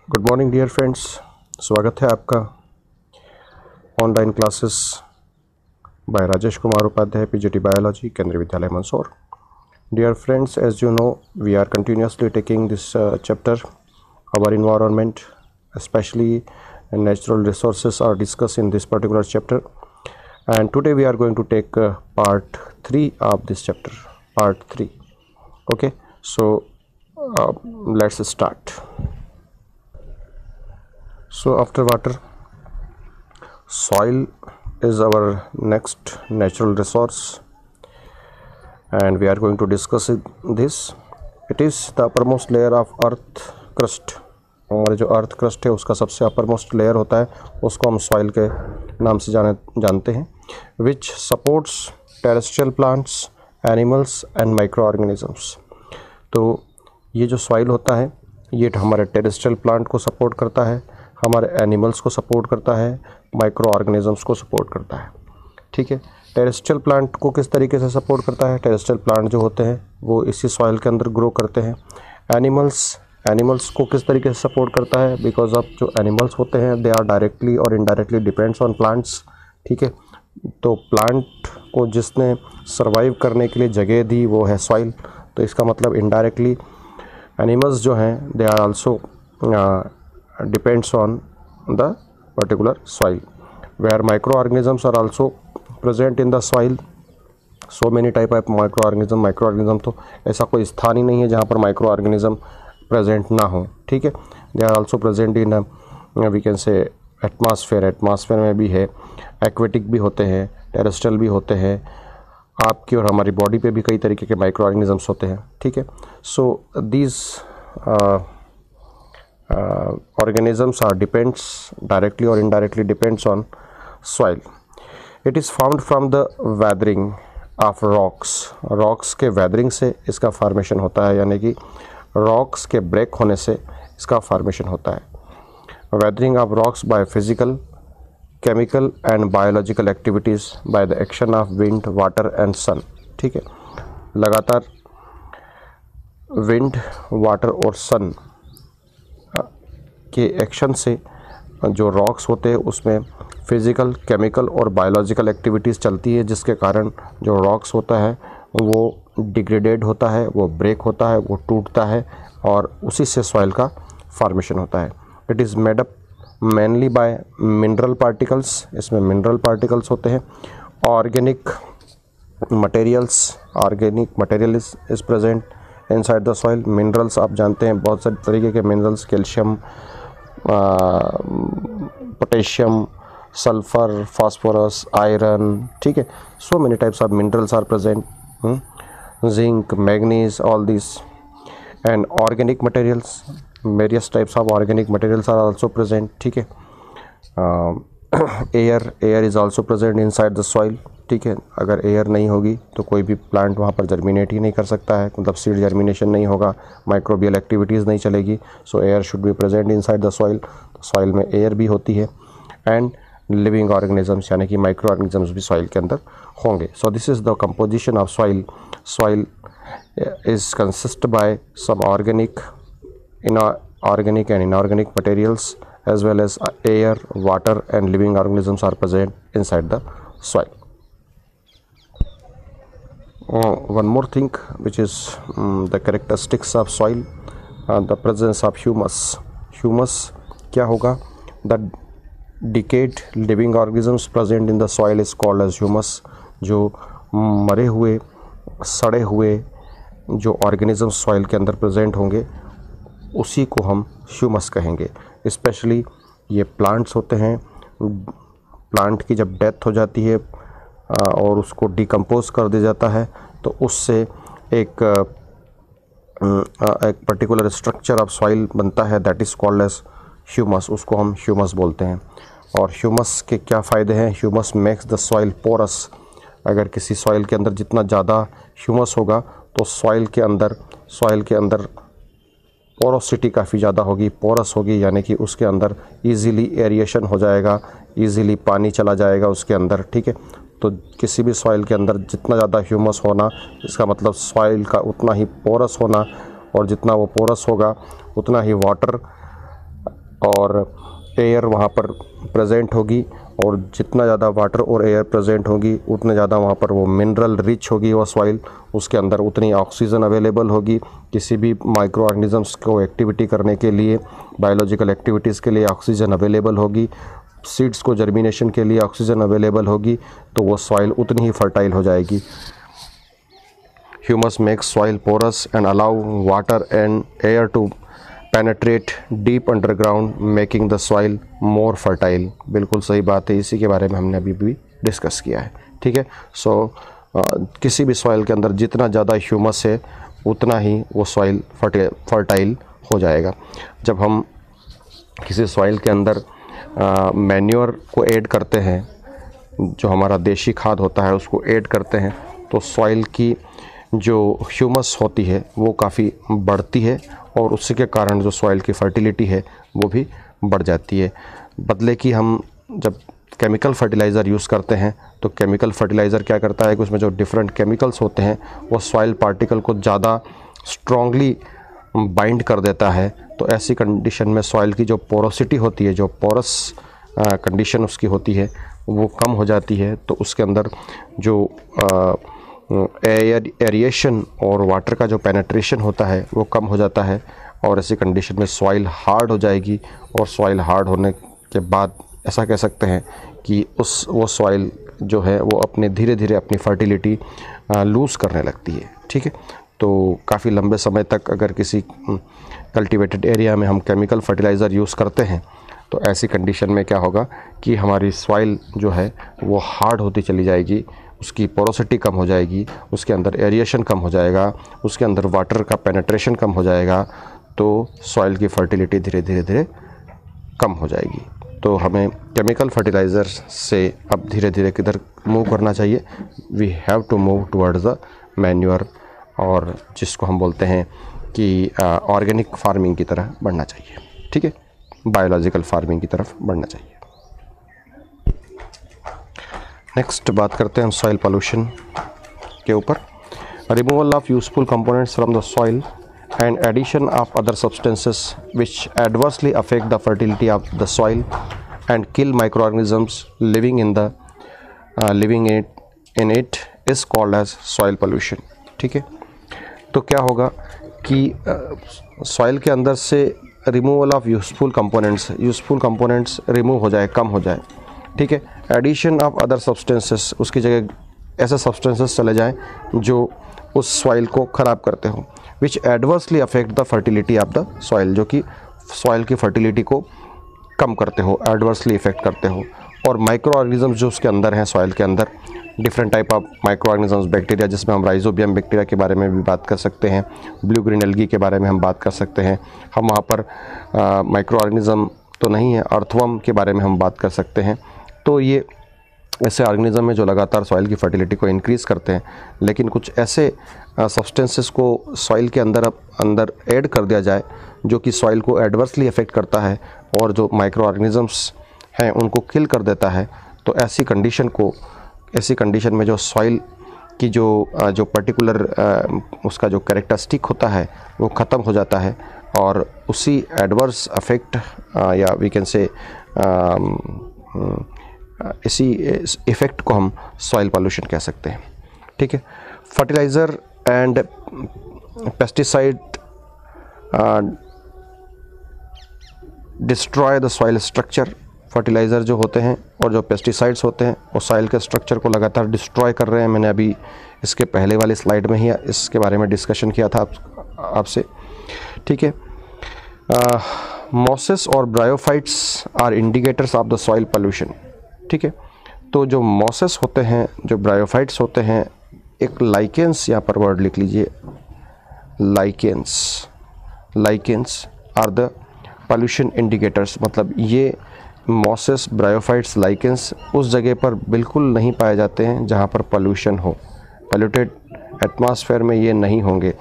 Good morning dear friends, स्वागत है आपका online classes by Rajesh Kumar Upadhyay PGT biology Kendriya Vidyalaya Mandsaur. Dear friends, as you know we are continuously taking this chapter our environment, especially natural resources are discussed in this particular chapter, and today we are going to take part 3 of this chapter, part 3. Okay, so let's start. So after water, soil is our next natural resource and we are going to discuss this. It is the uppermost layer of earth crust. हमारे जो earth crust है उसका सबसे uppermost layer होता है, उसको हम soil के नाम से जानते हैं, which supports terrestrial plants, animals and micro organisms. तो ये जो सॉइल होता है ये हमारे टेरेस्ट्रियल प्लांट को सपोर्ट करता है, हमारे एनिमल्स को सपोर्ट करता है, माइक्रो ऑर्गेनिजम्स को सपोर्ट करता है। ठीक है, टेरेस्ट्रियल प्लांट को किस तरीके से सपोर्ट करता है? टेरेस्ट्रियल प्लांट जो होते हैं वो इसी सॉइल के अंदर ग्रो करते हैं। एनिमल्स को किस तरीके से सपोर्ट करता है? बिकॉज ऑफ जो एनिमल्स होते हैं दे आर डायरेक्टली और इनडायरेक्टली डिपेंड्स ऑन प्लांट्स। ठीक है, तो प्लांट को जिसने सर्वाइव करने के लिए जगह दी वो है सॉइल, तो इसका मतलब इनडायरेक्टली एनिमल्स जो हैं they are also depends on the particular soil, where microorganisms are also present in the soil. So many type of microorganism तो ऐसा कोई स्थान ही नहीं है जहाँ पर माइक्रो प्रेजेंट ना हो। ठीक है, they are also present in we can say atmosphere में भी है, एक्वेटिक भी होते हैं, टेरेस्ट्रियल भी होते हैं, आपकी और हमारी बॉडी पे भी कई तरीके के माइक्रो ऑर्गेनिजम्स होते हैं। ठीक है, so these organisms are depends directly or indirectly depends on soil. It is formed from the weathering of rocks के weathering से इसका फॉर्मेशन होता है, यानी कि rocks के ब्रेक होने से इसका फॉर्मेशन होता है। weathering of rocks by physical, chemical and biological activities by the action of wind, water and sun. ठीक है, लगातार wind, water और sun के एक्शन से जो रॉक्स होते हैं उसमें फिज़िकल, केमिकल और बायोलॉजिकल एक्टिविटीज़ चलती है, जिसके कारण जो रॉक्स होता है वो डिग्रेडेड होता है, वो ब्रेक होता है, वो टूटता है और उसी से सॉइल का फॉर्मेशन होता है। It is made up mainly by mineral particles, इसमें मिनरल पार्टिकल्स होते हैं। Organic material is present inside the soil. Minerals आप जानते हैं, बहुत सारे तरीके के minerals, calcium, potassium, sulphur, phosphorus, iron. ठीक है, so many types of minerals are present, zinc, manganese, all this and organic materials, various types of organic materials are also present. ठीक है, air is also present inside the soil. ठीक है, अगर air नहीं होगी तो कोई भी प्लांट वहाँ पर जर्मिनेट ही नहीं कर सकता है, मतलब सीड जर्मिनेशन नहीं होगा, माइक्रोबियल एक्टिविटीज़ नहीं चलेगी। सो air should be present inside the soil. तो सॉइल में एयर भी होती है एंड लिविंग ऑर्गेनिजम्स यानी कि माइक्रो ऑर्गेनिजम्स भी सॉइल के अंदर होंगे। So this is the composition of soil. Soil is consist by some organic and inorganic materials as well as air, water and living organisms are present inside the soil. One more thing which is the characteristics of soil, the presence of humus. Humus क्या होगा? The decayed living organisms present in the soil is called as humus. जो मरे हुए, सड़े हुए जो organisms soil के अंदर प्रेजेंट होंगे उसी को हम ह्यूमस कहेंगे। स्पेशली ये प्लांट्स होते हैं, प्लांट की जब डेथ हो जाती है और उसको डिकम्पोज कर दिया जाता है तो उससे एक पर्टिकुलर स्ट्रक्चर ऑफ सॉइल बनता है, that is called as humus. उसको हम ह्यूमस बोलते हैं। और ह्यूमस के क्या फ़ायदे हैं? Humus makes the soil porous. अगर किसी सॉइल के अंदर जितना ज़्यादा ह्यूमस होगा तो सॉइल के अंदर पोरोसिटी काफ़ी ज़्यादा होगी, पोरस होगी, यानी कि उसके अंदर इजीली एरिएशन हो जाएगा, इजीली पानी चला जाएगा उसके अंदर। ठीक है, तो किसी भी सॉइल के अंदर जितना ज़्यादा ह्यूमस होना, इसका मतलब सॉइल का उतना ही पोरस होना, और जितना वो पोरस होगा उतना ही वाटर और एयर वहाँ पर प्रेजेंट होगी, और जितना ज़्यादा वाटर और एयर प्रेजेंट होगी उतने ज़्यादा वहाँ पर वो मिनरल रिच होगी वो सॉइल, उसके अंदर उतनी ऑक्सीजन अवेलेबल होगी। किसी भी माइक्रो ऑर्गेनिजम्स को एक्टिविटी करने के लिए, बायोलॉजिकल एक्टिविटीज़ के लिए ऑक्सीजन अवेलेबल होगी, सीड्स को जर्मिनेशन के लिए ऑक्सीजन अवेलेबल होगी, तो वो सॉइल उतनी ही फर्टाइल हो जाएगी। Humus makes soil porous and allow water and air to penetrate deep underground making the soil more fertile. बिल्कुल सही बात है, इसी के बारे में हमने अभी भी डिस्कस किया है। ठीक है, सो किसी भी सॉइल के अंदर जितना ज़्यादा ह्यूमस है उतना ही वो सॉइल फर्टाइल हो जाएगा। जब हम किसी सॉइल के अंदर मैन्योर को ऐड करते हैं, जो हमारा देशी खाद होता है उसको ऐड करते हैं, तो सॉइल की जो ह्यूमस होती है वो काफ़ी बढ़ती है, और उसी के कारण जो सॉइल की फर्टिलिटी है वो भी बढ़ जाती है। बदले कि हम जब केमिकल फर्टिलाइज़र यूज़ करते हैं, तो केमिकल फर्टिलाइज़र क्या करता है कि उसमें जो डिफरेंट केमिकल्स होते हैं वो सॉइल पार्टिकल को ज़्यादा स्ट्रॉन्गली बाइंड कर देता है। तो ऐसी कंडीशन में सॉइल की जो पोरोसिटी होती है, जो पोरस कंडीशन उसकी होती है वो कम हो जाती है, तो उसके अंदर जो एरिएशन और वाटर का जो पेनेट्रेशन होता है वो कम हो जाता है, और ऐसी कंडीशन में सॉइल हार्ड हो जाएगी। और सॉइल हार्ड होने के बाद ऐसा कह सकते हैं कि वो सॉइल जो है वो अपने धीरे धीरे अपनी फर्टिलिटी लूज़ करने लगती है। ठीक है, तो काफ़ी लंबे समय तक अगर किसी कल्टीवेटेड एरिया में हम केमिकल फर्टिलाइज़र यूज़ करते हैं, तो ऐसी कंडीशन में क्या होगा कि हमारी सॉइल जो है वो हार्ड होती चली जाएगी, उसकी पोरोसिटी कम हो जाएगी, उसके अंदर एरिएशन कम हो जाएगा, उसके अंदर वाटर का पेनेट्रेशन कम हो जाएगा, तो सॉइल की फर्टिलिटी धीरे धीरे धीरे कम हो जाएगी। तो हमें केमिकल फर्टिलाइज़र से अब धीरे धीरे किधर मूव करना चाहिए? We have to move towards the manure, और जिसको हम बोलते हैं कि ऑर्गेनिक फार्मिंग की तरह बढ़ना चाहिए। ठीक है, बायोलॉजिकल फार्मिंग की तरफ बढ़ना चाहिए। नेक्स्ट बात करते हैं हम सॉइल पोल्यूशन के ऊपर। Removal of useful components from the soil and addition of other substances which adversely affect the fertility of the soil and kill micro organisms living in it is called as soil pollution. ठीक है, तो क्या होगा कि soil के अंदर से removal of useful components remove हो जाए, कम हो जाए। ठीक है, एडिशन ऑफ अदर सब्सटेंसेस, उसकी जगह ऐसे सब्सटेंसेस चले जाएं जो उस सॉइल को ख़राब करते हो, which adversely affect the fertility of the soil, जो कि सॉइल की फर्टिलिटी को कम करते हो, एडवर्सली इफेक्ट करते हो। और माइक्रो ऑर्गेनिजम्स जो उसके अंदर हैं, सॉइल के अंदर different type of micro organisms, bacteria, जिसमें हम राइजोबियम बैक्टीरिया के बारे में भी बात कर सकते हैं, ब्लू ग्रीन एल्गी के बारे में हम बात कर सकते हैं। हम वहाँ पर माइक्रो ऑर्गेनिज्म तो नहीं है, अर्थवर्म के बारे में हम बात कर सकते हैं। तो ये ऐसे ऑर्गेनिज्म हैं जो लगातार सॉइल की फर्टिलिटी को इंक्रीज़ करते हैं। लेकिन कुछ ऐसे सब्सटेंसेस को सॉइल के अंदर ऐड कर दिया जाए जो कि सॉइल को एडवर्सली अफेक्ट करता है और जो माइक्रो ऑर्गेनिजम्स हैं उनको किल कर देता है। तो ऐसी कंडीशन में जो सॉइल की जो पर्टिकुलर उसका जो कैरेक्टरिस्टिक होता है वो ख़त्म हो जाता है, और उसी एडवर्स अफेक्ट या वी कैन से इसी इफ़ेक्ट को हम सॉइल पोल्यूशन कह सकते हैं। ठीक है, fertiliser and pesticide destroy the soil structure. Fertiliser जो होते हैं और जो पेस्टिसाइड्स होते हैं वो सॉइल के स्ट्रक्चर को लगातार डिस्ट्रॉय कर रहे हैं। मैंने अभी इसके पहले वाली स्लाइड में ही इसके बारे में डिस्कशन किया था आपसे। ठीक है, मॉसेस और bryophytes are indicators of the soil pollution. ठीक है, तो जो मॉसेस होते हैं, जो ब्रायोफाइट्स होते हैं, एक लाइकेंस यहाँ पर वर्ड लिख लीजिए, lichens are the pollution indicators. मतलब ये मॉसेस, ब्रायोफाइट्स, लाइकेंस उस जगह पर बिल्कुल नहीं पाए जाते हैं जहाँ पर पोल्यूशन हो। पोल्यूटेड एटमॉस्फेयर में ये नहीं होंगे।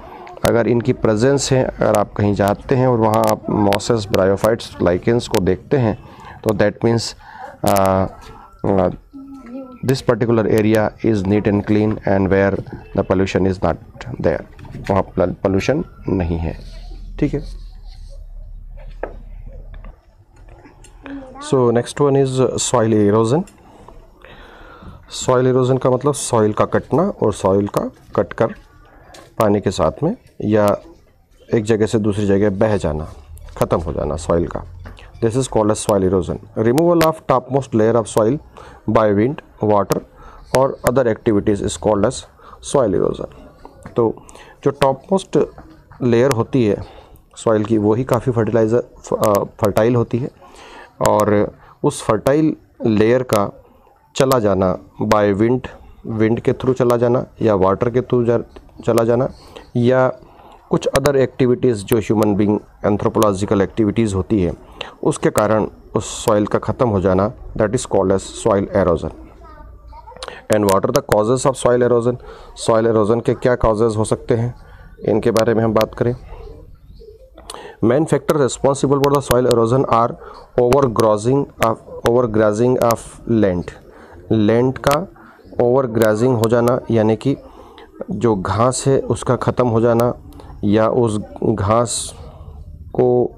अगर इनकी प्रेजेंस है, अगर आप कहीं जाते हैं और वहाँ आप मॉसेस, ब्रायोफाइट्स, लाइकेंस को देखते हैं, तो that means this particular area is neat and clean and where the pollution is not there, वहाँ पोल्यूशन नहीं है। ठीक है, so next one is soil erosion. Soil erosion का मतलब सॉइल का कटना और सॉइल का कट कर पानी के साथ में या एक जगह से दूसरी जगह बह जाना, ख़त्म हो जाना सॉइल का। This is called as soil erosion. Removal of top most layer of soil by wind, water और other activities is called as soil erosion. तो जो टॉप मोस्ट लेयर होती है सॉइल की वो ही काफ़ी फर्टाइल होती है, और उस फर्टाइल लेयर का चला जाना बाय विंड के थ्रू चला जाना या वाटर के थ्रू चला जाना या कुछ अदर एक्टिविटीज़ जो ह्यूमन बीइंग एंथ्रोपोलॉजिकल एक्टिविटीज़ होती है उसके कारण उस सॉइल का ख़त्म हो जाना, that is called as soil erosion. And what are the causes of soil erosion? Soil erosion के क्या कॉजेज़ हो सकते हैं, इनके बारे में हम बात करें। Main factor responsible for the soil erosion are overgrazing of land का ओवरग्राजिंग हो जाना, यानी कि जो घास है उसका ख़त्म हो जाना या उस घास को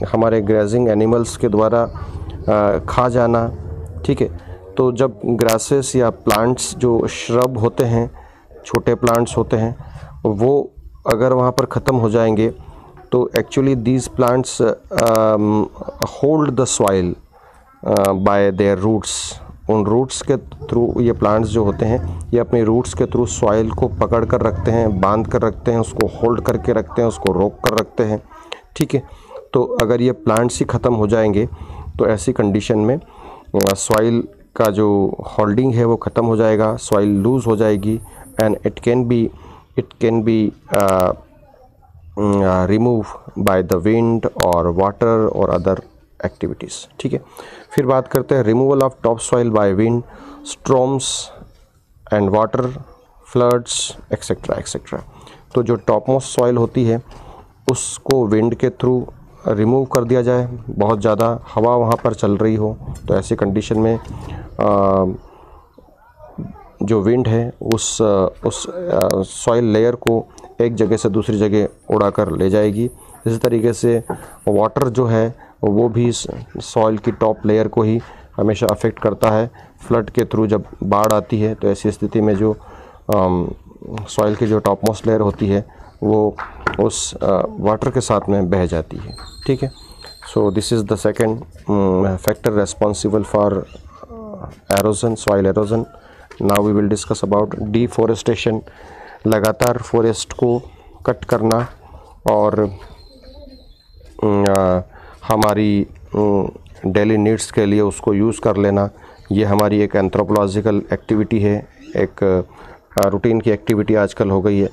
हमारे ग्रेजिंग एनिमल्स के द्वारा खा जाना। ठीक है, तो जब ग्रासेस या प्लांट्स जो श्रब होते हैं, छोटे प्लांट्स होते हैं, वो अगर वहाँ पर ख़त्म हो जाएंगे तो actually these plants hold the soil by their roots. उन रूट्स के थ्रू ये प्लांट्स जो होते हैं ये अपने रूट्स के थ्रू सॉइल को पकड़ कर रखते हैं, बांध कर रखते हैं, उसको होल्ड करके रखते हैं, उसको रोक कर रखते हैं। ठीक है, तो अगर ये प्लांट्स ही ख़त्म हो जाएंगे तो ऐसी कंडीशन में सॉइल का जो होल्डिंग है वो ख़त्म हो जाएगा, सॉइल लूज़ हो जाएगी and it can be remove by the wind और वाटर और अदर एक्टिविटीज़। ठीक है, फिर बात करते हैं removal of top soil by wind, storms and water, floods etcetera etcetera. तो जो टॉप मोस्ट सॉइल होती है उसको विंड के थ्रू रिमूव कर दिया जाए, बहुत ज़्यादा हवा वहाँ पर चल रही हो तो ऐसी कंडीशन में जो विंड है उस सॉइल लेयर को एक जगह से दूसरी जगह उड़ाकर ले जाएगी। इसी तरीके से वाटर जो है वो भी सॉइल की टॉप लेयर को ही हमेशा अफेक्ट करता है। फ्लड के थ्रू जब बाढ़ आती है तो ऐसी स्थिति में जो सॉइल की जो टॉप मोस्ट लेयर होती है वो उस वाटर के साथ में बह जाती है। ठीक है, so this is the second factor responsible for erosion, soil erosion. Now we will discuss about deforestation. लगातार फॉरेस्ट को कट करना और हमारी डेली नीड्स के लिए उसको यूज़ कर लेना, ये हमारी एक एंथ्रोपोलॉजिकल एक्टिविटी है, एक रूटीन की एक्टिविटी आजकल हो गई है।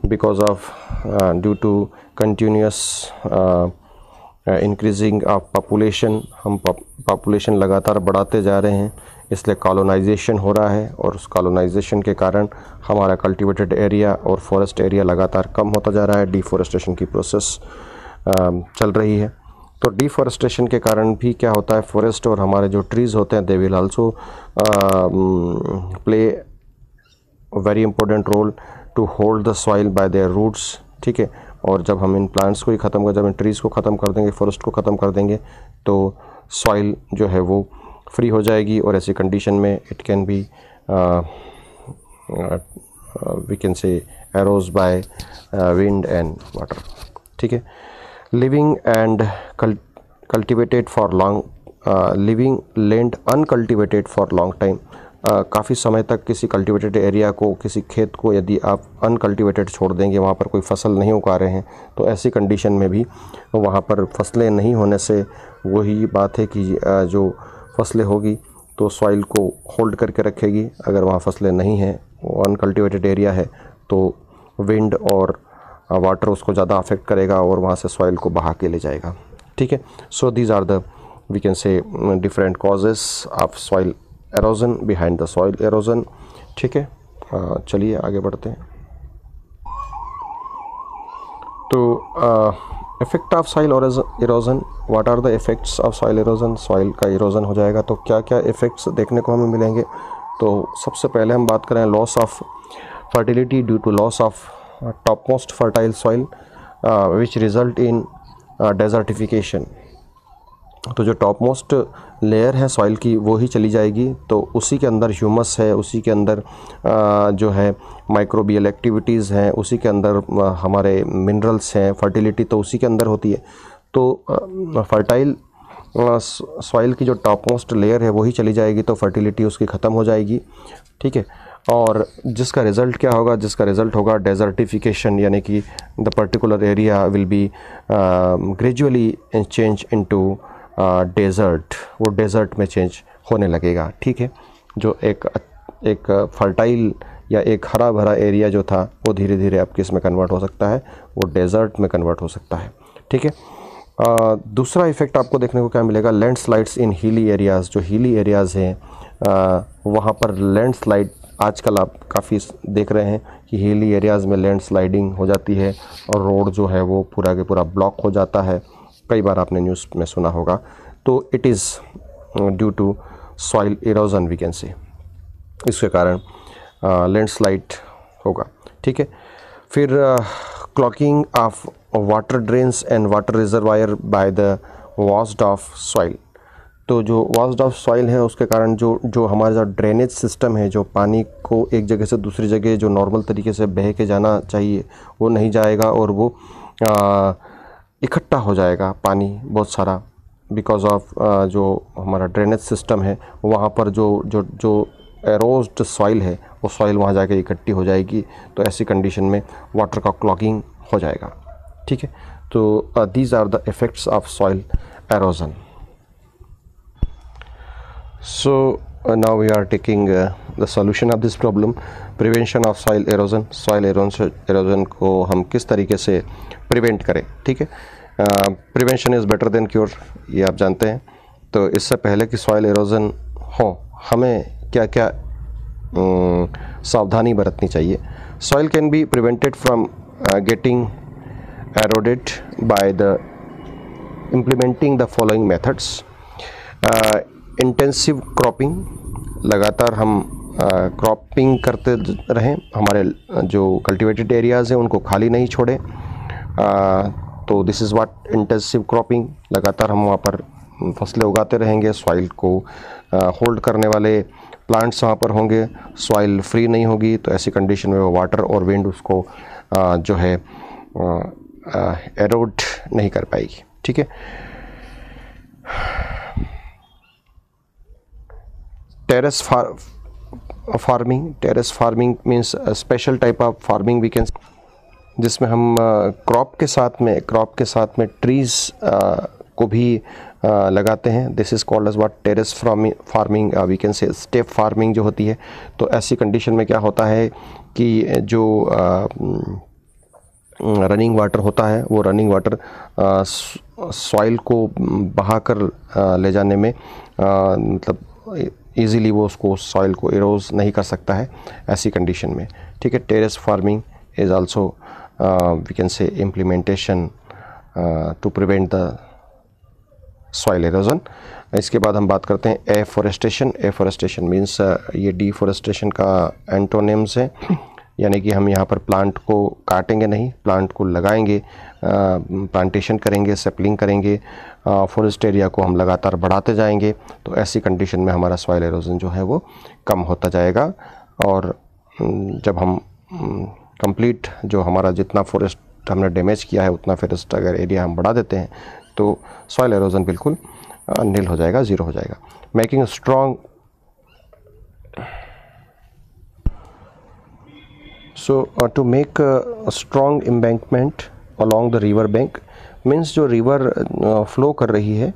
Because of due to continuous increasing of population, हम पॉपुलेशन लगातार बढ़ाते जा रहे हैं, इसलिए कॉलोनाइजेशन हो रहा है और उस कॉलोनाइजेशन के कारण हमारा कल्टीवेटेड एरिया और फॉरेस्ट एरिया लगातार कम होता जा रहा है। डिफॉरेस्टेशन की प्रोसेस चल रही है। तो डिफॉरेस्टेशन के कारण भी क्या होता है, फॉरेस्ट और हमारे जो ट्रीज़ होते हैं they will also play very important role to hold the soil by their roots. ठीक है, और जब हम इन प्लांट्स को ही ख़त्म कर, जब इन ट्रीज़ को ख़त्म कर देंगे, फॉरेस्ट को ख़त्म कर देंगे तो सॉइल जो है वो फ्री हो जाएगी और ऐसी कंडीशन में it can be we can say erode by wind and water. ठीक है, living and cultivated for long, living land uncultivated for long time. काफ़ी समय तक किसी कल्टिवेटेड एरिया को, किसी खेत को यदि आप अनकल्टिवेटेड छोड़ देंगे, वहाँ पर कोई फसल नहीं उगा रहे हैं, तो ऐसी कंडीशन में भी वहाँ पर फसलें नहीं होने से वही बात है कि जो फसलें होगी तो सॉइल को होल्ड करके रखेगी। अगर वहाँ फसलें नहीं हैं, वो अनकल्टिवेटेड एरिया है, तो विंड और वाटर उसको ज़्यादा अफेक्ट करेगा और वहाँ से सॉइल को बहा के ले जाएगा। ठीक है, so these are the we can say different causes of soil erosion, behind the soil erosion. ठीक है, चलिए आगे बढ़ते हैं। तो effect of soil erosion, what are the effects of soil erosion. Soil का इरोजन हो जाएगा तो क्या क्या इफ़ेक्ट्स देखने को हमें मिलेंगे। तो सबसे पहले हम बात करें loss of fertility due to loss of top most fertile soil which result in desertification. तो जो टॉप मोस्ट लेयर है सॉइल की वो ही चली जाएगी, तो उसी के अंदर ह्यूमस है, उसी के अंदर जो है माइक्रोबियल एक्टिविटीज़ हैं, उसी के अंदर हमारे मिनरल्स हैं, फर्टिलिटी तो उसी के अंदर होती है। तो फर्टाइल सॉइल की जो टॉप मोस्ट लेयर है वही चली जाएगी तो फर्टिलिटी उसकी ख़त्म हो जाएगी, ठीक है। और जिसका रिज़ल्ट क्या होगा, जिसका रिज़ल्ट होगा डेजर्टिफिकेशन, यानी कि the particular area will be gradually change into desert, वो डेज़र्ट में चेंज होने लगेगा, ठीक है। जो एक फर्टाइल या एक हरा भरा एरिया जो था वो धीरे धीरे अब किस में कन्वर्ट हो सकता है, वो डेज़र्ट में कन्वर्ट हो सकता है, ठीक है। दूसरा इफ़ेक्ट आपको देखने को क्या मिलेगा, लैंडस्लाइड्स इन हिली एरियाज़। जो हिली एरियाज़ हैं वहाँ पर लैंडस्लाइड आजकल आप काफ़ी देख रहे हैं कि हिली एरियाज़ में लैंडस्लाइडिंग हो जाती है और रोड जो है वो पूरा के पूरा ब्लॉक हो जाता है। कई बार आपने न्यूज़ में सुना होगा। तो it is due to soil erosion we can say, इसके कारण लैंडस्लाइड होगा, ठीक है। फिर clogging of water drains and water reservoir by the washed off soil. तो जो वॉश्ड ऑफ सॉइल है उसके कारण जो हमारा जो ड्रेनेज सिस्टम है, जो पानी को एक जगह से दूसरी जगह जो नॉर्मल तरीके से बह के जाना चाहिए वो नहीं जाएगा और वो इकट्ठा हो जाएगा पानी बहुत सारा, बिकॉज ऑफ जो हमारा ड्रेनेज सिस्टम है वहाँ पर जो एरोज्ड सॉइल है वो सॉइल वहाँ जाके इकट्ठी हो जाएगी। तो ऐसी कंडीशन में वाटर का क्लॉगिंग हो जाएगा, ठीक है। तो these are the effects of soil erosion. So now we are taking the solution of this problem, prevention of soil erosion। soil erosion को हम किस तरीके से प्रिवेंट करें, ठीक है। Prevention is better than cure, ये आप जानते हैं। तो इससे पहले कि सॉइल एरोजन हो हमें क्या क्या सावधानी बरतनी चाहिए। Soil can be prevented from getting eroded by the implementing the following methods. Intensive cropping, लगातार हम क्रॉपिंग करते रहें, हमारे जो कल्टिवेटेड एरियाज़ हैं उनको खाली नहीं छोड़ें। तो this is what intensive cropping, लगातार हम वहाँ पर फसलें उगाते रहेंगे, सॉइल को होल्ड करने वाले प्लांट्स वहाँ पर होंगे, सॉइल फ्री नहीं होगी, तो ऐसी कंडीशन में वो वाटर और विंड उसको जो है एरोड नहीं कर पाएगी, ठीक है। Terrace farming means special type of farming we can, जिसमें हम क्रॉप के साथ में ट्रीज़ को भी लगाते हैं। This is called as what terrace farming we can say step farming जो होती है। तो ऐसी कंडीशन में क्या होता है कि जो रनिंग वाटर होता है वो रनिंग वाटर सॉइल को बहाकर ले जाने में मतलब ईज़िली वो उसको सॉइल को इरोज नहीं कर सकता है ऐसी कंडीशन में, ठीक है। Terrace farming is also we can say implementation to prevent the soil erosion. इसके बाद हम बात करते हैं एफोरेस्टेशन। एफोरेस्टेशन मीन्स ये डिफोरेस्टेशन का एंटोनिम्स है, यानी कि हम यहाँ पर प्लांट को काटेंगे नहीं, प्लांट को लगाएंगे, प्लांटेशन करेंगे, सेपलिंग करेंगे, फॉरेस्ट एरिया को हम लगातार बढ़ाते जाएंगे। तो ऐसी कंडीशन में हमारा सॉइल एरोजन जो है वो कम होता जाएगा। और जब हम कंप्लीट जो हमारा जितना फॉरेस्ट हमने डैमेज किया है उतना फॉरेस्ट अगर एरिया हम बढ़ा देते हैं तो सॉइल एरोजन बिल्कुल नील हो जाएगा, ज़ीरो हो जाएगा। Making strong, so to make strong embankment along the river bank means जो रिवर फ्लो कर रही है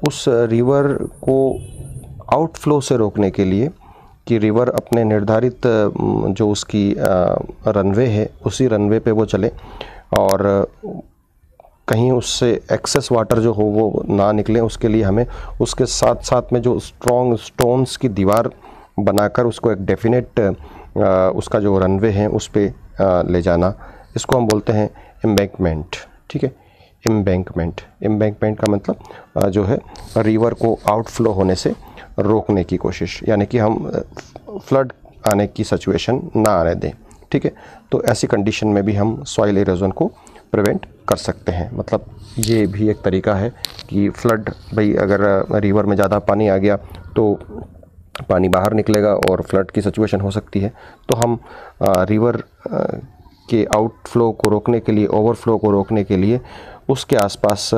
उस रिवर को आउटफ्लो से रोकने के लिए कि रिवर अपने निर्धारित जो उसकी रनवे है उसी रनवे पे वो चले और कहीं उससे एक्सेस वाटर जो हो वो ना निकले, उसके लिए हमें उसके साथ साथ में जो स्ट्रॉन्ग स्टोन्स की दीवार बनाकर उसको एक डेफिनेट उसका जो रनवे है उस पर ले जाना, इसको हम बोलते हैं एम्बैंकमेंट, ठीक है। एम्बैंकमेंट का मतलब जो है रिवर को आउटफ्लो होने से रोकने की कोशिश, यानी कि हम फ्लड आने की सिचुएशन ना आने दें, ठीक है। तो ऐसी कंडीशन में भी हम सॉइल इरोजन को प्रिवेंट कर सकते हैं। मतलब ये भी एक तरीका है कि फ्लड, भाई अगर रिवर में ज़्यादा पानी आ गया तो पानी बाहर निकलेगा और फ्लड की सिचुएशन हो सकती है। तो हम रिवर के आउटफ्लो को रोकने के लिए, ओवरफ्लो को रोकने के लिए उसके आसपास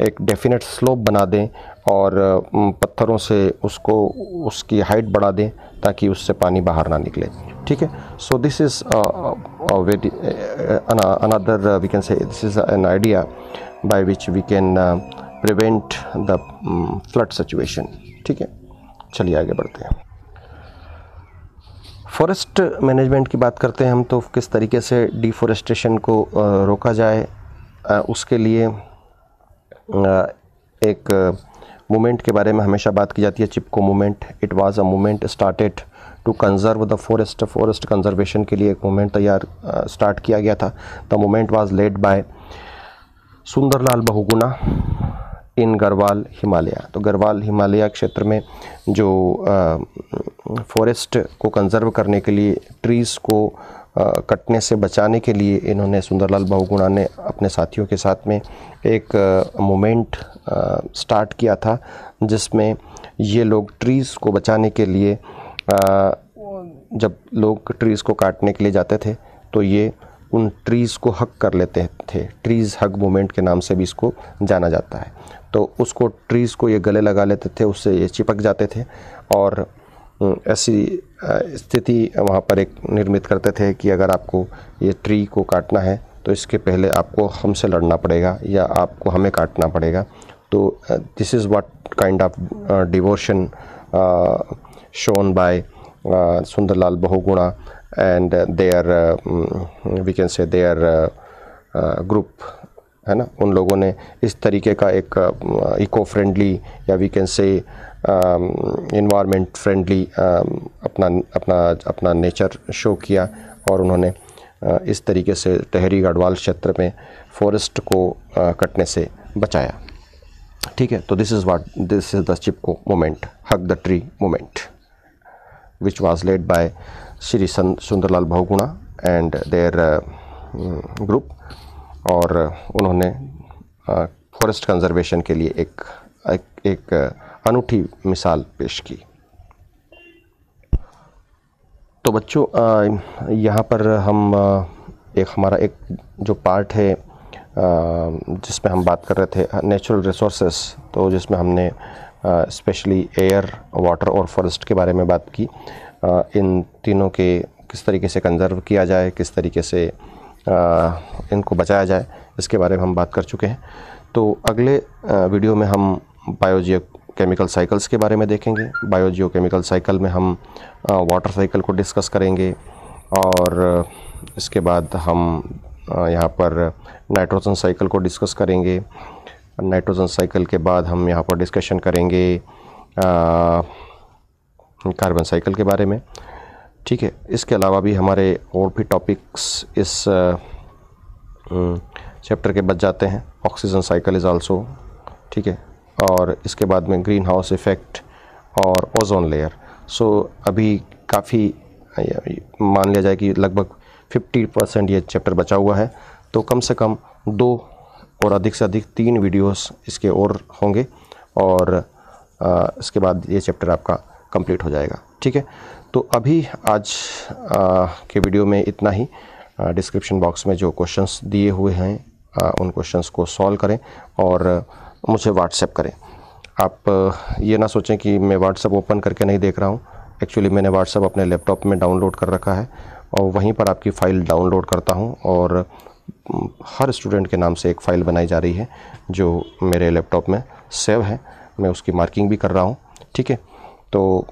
एक डेफिनेट स्लोप बना दें और पत्थरों से उसकी हाइट बढ़ा दें ताकि उससे पानी बाहर ना निकले। ठीक है, so this is another we can say this is an idea by which we can prevent the flood situation. ठीक है, चलिए आगे बढ़ते हैं। फॉरेस्ट मैनेजमेंट की बात करते हैं हम, तो किस तरीके से डिफॉरेस्टेशन को रोका जाए। उसके लिए एक मूवमेंट के बारे में हमेशा बात की जाती है, Chipko movement. It was a movement started to conserve the forest conservation के लिए एक मूवमेंट स्टार्ट किया गया था। The movement was led by Sundarlal Bahuguna in Garhwal Himalaya. तो गढ़वाल हिमालय क्षेत्र में जो फॉरेस्ट को कंजर्व करने के लिए, ट्रीज़ को कटने से बचाने के लिए इन्होंने, सुंदरलाल बहुगुणा ने अपने साथियों के साथ में एक मूवमेंट स्टार्ट किया था, जिसमें ये लोग ट्रीज़ को बचाने के लिए, जब लोग ट्रीज़ को काटने के लिए जाते थे तो ये उन ट्रीज़ को हग कर लेते थे। ट्रीज़ हग मूवमेंट के नाम से भी इसको जाना जाता है। तो उसको, ट्रीज़ को ये गले लगा लेते थे, उससे ये चिपक जाते थे और ऐसी स्थिति वहाँ पर एक निर्मित करते थे कि अगर आपको ये ट्री को काटना है तो इसके पहले आपको हमसे लड़ना पड़ेगा या आपको हमें काटना पड़ेगा। तो this is what kind of devotion shown by Sundarlal Bahuguna and their we can say their group, है ना। उन लोगों ने इस तरीके का एक इको फ्रेंडली या we can say environment friendly अपना नेचर शो किया और उन्होंने इस तरीके से टिहरी गढ़वाल क्षेत्र में फॉरेस्ट को कटने से बचाया। ठीक है, तो this is the Chipko movement, hug the tree movement, which was led by Shri Sundarlal Bahuguna and their group. और उन्होंने फॉरेस्ट कंजर्वेशन के लिए एक अनूठी मिसाल पेश की। तो बच्चों, यहाँ पर हम हमारा एक जो पार्ट है जिसमें हम बात कर रहे थे नेचुरल रिसोर्सेस, तो जिसमें हमने स्पेशली एयर, वाटर और फॉरेस्ट के बारे में बात की। इन तीनों के किस तरीके से कंजर्व किया जाए, किस तरीके से इनको बचाया जाए, इसके बारे में हम बात कर चुके हैं। तो अगले वीडियो में हम बायोजियोकेमिकल साइकिल्स के बारे में देखेंगे। बायोजियोकेमिकल साइकिल में हम वाटर साइकिल को डिस्कस करेंगे और इसके बाद हम यहाँ पर नाइट्रोजन साइकिल को डिस्कस करेंगे। नाइट्रोजन साइकिल के बाद हम यहाँ पर डिस्कशन करेंगे कार्बन साइकिल के बारे में। ठीक है, इसके अलावा भी हमारे और भी टॉपिक्स इस चैप्टर के बच जाते हैं। ऑक्सीजन साइकिल इज़ आल्सो, ठीक है, और इसके बाद में ग्रीन हाउस इफ़ेक्ट और ओजोन लेयर। सो अभी काफ़ी मान लिया जाए कि लगभग 50% ये चैप्टर बचा हुआ है। तो कम से कम 2 और अधिक से अधिक 3 वीडियोस इसके और होंगे और इसके बाद ये चैप्टर आपका कंप्लीट हो जाएगा। ठीक है, तो अभी आज के वीडियो में इतना ही। डिस्क्रिप्शन बॉक्स में जो क्वेश्चंस दिए हुए हैं उन क्वेश्चंस को सॉल्व करें और मुझे व्हाट्सएप करें। आप ये ना सोचें कि मैं व्हाट्सएप ओपन करके नहीं देख रहा हूँ। एक्चुअली मैंने व्हाट्सएप अपने लैपटॉप में डाउनलोड कर रखा है और वहीं पर आपकी फ़ाइल डाउनलोड करता हूँ और हर स्टूडेंट के नाम से एक फ़ाइल बनाई जा रही है जो मेरे लैपटॉप में सेव है। मैं उसकी मार्किंग भी कर रहा हूँ। ठीक है, तो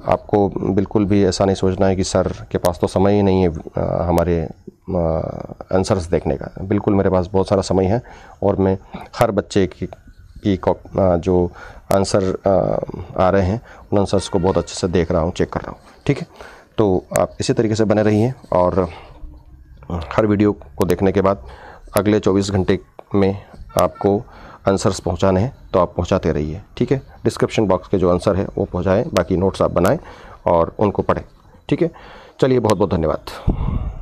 आपको बिल्कुल भी ऐसा नहीं सोचना है कि सर के पास तो समय ही नहीं है हमारे आंसर्स देखने का। बिल्कुल मेरे पास बहुत सारा समय है और मैं हर बच्चे की जो आंसर आ रहे हैं उन आंसर्स को बहुत अच्छे से देख रहा हूँ, चेक कर रहा हूँ। ठीक है, तो आप इसी तरीके से बने रहिए और हर वीडियो को देखने के बाद अगले 24 घंटे में आपको आंसर्स पहुंचाने हैं तो आप पहुंचाते रहिए। ठीक है, डिस्क्रिप्शन बॉक्स के जो आंसर है वो पहुंचाएं, बाकी नोट्स आप बनाएं और उनको पढ़ें। ठीक है, चलिए, बहुत बहुत धन्यवाद।